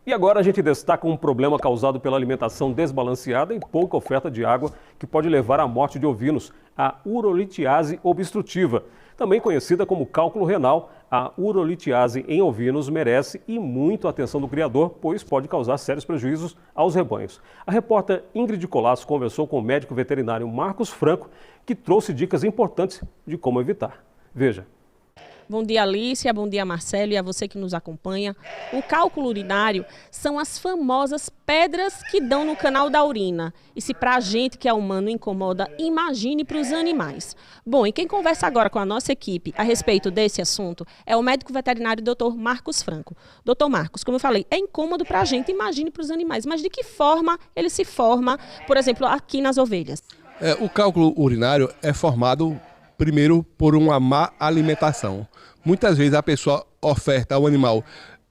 E agora a gente destaca um problema causado pela alimentação desbalanceada e pouca oferta de água que pode levar à morte de ovinos, a urolitiase obstrutiva. Também conhecida como cálculo renal, a urolitiase em ovinos merece e muito atenção do criador, pois pode causar sérios prejuízos aos rebanhos. A repórter Ingrid Colasso conversou com o médico veterinário Marcos Franco, que trouxe dicas importantes de como evitar. Veja. Bom dia, Alicia, bom dia, Marcelo, e a você que nos acompanha. O cálculo urinário são as famosas pedras que dão no canal da urina. E se para a gente que é humano incomoda, imagine para os animais. Bom, e quem conversa agora com a nossa equipe a respeito desse assunto é o médico veterinário Dr. Marcos Franco. Dr. Marcos, como eu falei, é incômodo para a gente, imagine para os animais. Mas de que forma ele se forma, por exemplo, aqui nas ovelhas? O cálculo urinário é formado primeiro por uma má alimentação. Muitas vezes a pessoa oferta ao animal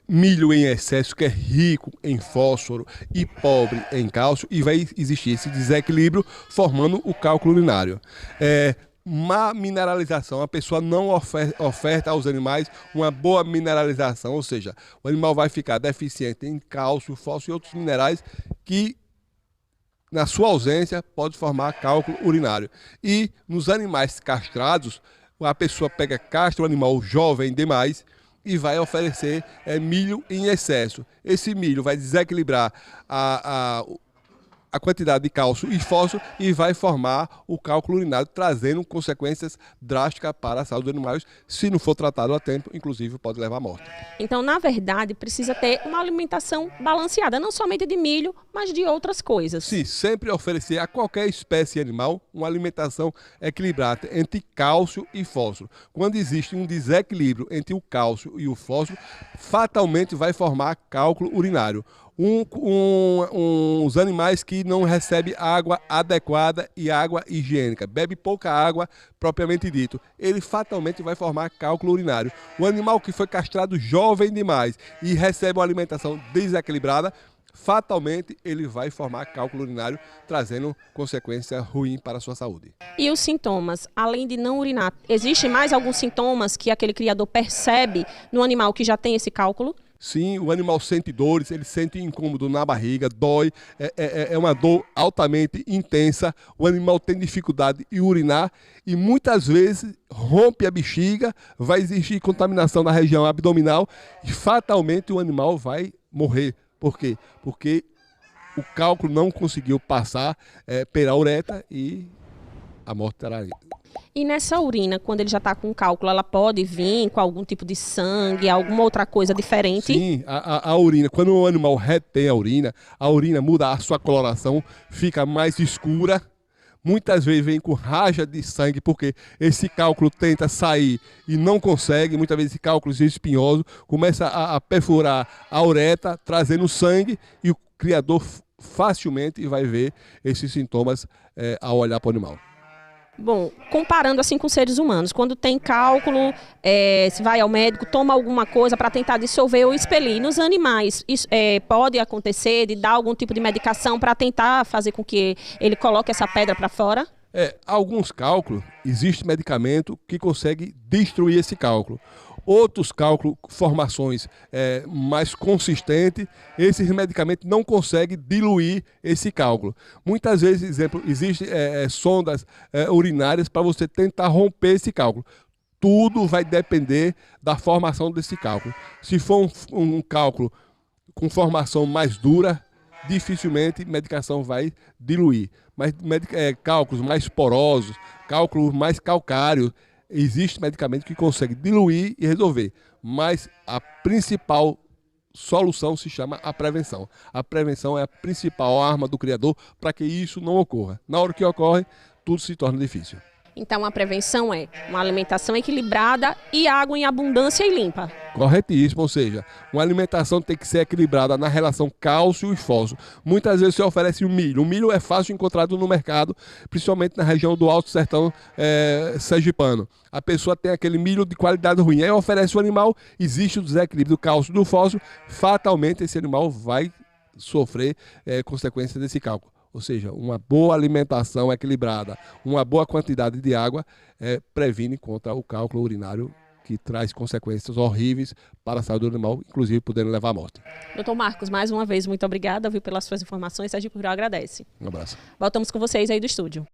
milho em excesso, que é rico em fósforo e pobre em cálcio, e vai existir esse desequilíbrio formando o cálculo urinário. Má mineralização, a pessoa não oferta aos animais uma boa mineralização, ou seja, o animal vai ficar deficiente em cálcio, fósforo e outros minerais que, na sua ausência, pode formar cálculo urinário. E nos animais castrados, a pessoa castra o animal jovem demais e vai oferecer milho em excesso. Esse milho vai desequilibrar a quantidade de cálcio e fósforo e vai formar o cálculo urinário, trazendo consequências drásticas para a saúde dos animais. Se não for tratado a tempo, inclusive pode levar à morte. Então, na verdade, precisa ter uma alimentação balanceada, não somente de milho, mas de outras coisas. Sim, sempre oferecer a qualquer espécie animal uma alimentação equilibrada entre cálcio e fósforo. Quando existe um desequilíbrio entre o cálcio e o fósforo, fatalmente vai formar cálculo urinário. Os animais que não recebem água adequada e água higiênica, bebe pouca água propriamente dito, ele fatalmente vai formar cálculo urinário. O animal que foi castrado jovem demais e recebe uma alimentação desequilibrada, fatalmente ele vai formar cálculo urinário, trazendo consequência ruim para a sua saúde. E os sintomas, além de não urinar, existem mais alguns sintomas que aquele criador percebe no animal que já tem esse cálculo? Sim, o animal sente dores, ele sente incômodo na barriga, dói, é uma dor altamente intensa, o animal tem dificuldade em urinar e muitas vezes rompe a bexiga, vai existir contaminação na região abdominal e fatalmente o animal vai morrer. Por quê? Porque o cálculo não conseguiu passar pela uretra e a morte terá. E nessa urina, quando ele já está com cálculo, ela pode vir com algum tipo de sangue, alguma outra coisa diferente? Sim, a urina, quando o animal retém a urina muda a sua coloração, fica mais escura. Muitas vezes vem com raja de sangue, porque esse cálculo tenta sair e não consegue. Muitas vezes esse cálculo espinhoso começa a perfurar a uretra, trazendo sangue, e o criador facilmente vai ver esses sintomas ao olhar para o animal. Bom, comparando assim com seres humanos, quando tem cálculo, se vai ao médico, toma alguma coisa para tentar dissolver ou expelir. Nos animais, isso, pode acontecer de dar algum tipo de medicação para tentar fazer com que ele coloque essa pedra para fora? Alguns cálculos, existe medicamento que consegue destruir esse cálculo. Outros cálculos, formações mais consistentes, esses medicamentos não conseguem diluir esse cálculo. Muitas vezes, exemplo, existem sondas urinárias para você tentar romper esse cálculo. Tudo vai depender da formação desse cálculo. Se for um cálculo com formação mais dura, dificilmente medicação vai diluir. Mas cálculos mais porosos, cálculos mais calcários, existe medicamento que consegue diluir e resolver, mas a principal solução se chama a prevenção. A prevenção é a principal arma do criador para que isso não ocorra. Na hora que ocorre, tudo se torna difícil. Então a prevenção é uma alimentação equilibrada e água em abundância e limpa. Corretíssimo, ou seja, uma alimentação tem que ser equilibrada na relação cálcio e fósforo. Muitas vezes você oferece o milho. O milho é fácil encontrado no mercado, principalmente na região do Alto Sertão sergipano. A pessoa tem aquele milho de qualidade ruim. Aí oferece o animal, existe o desequilíbrio do cálcio e do fósforo, fatalmente esse animal vai sofrer consequências desse cálculo. Ou seja, uma boa alimentação equilibrada, uma boa quantidade de água previne contra o cálculo urinário que traz consequências horríveis para a saúde do animal, inclusive podendo levar à morte. Doutor Marcos, mais uma vez, muito obrigada, viu, pelas suas informações. Sergipe Rural agradece. Um abraço. Voltamos com vocês aí do estúdio.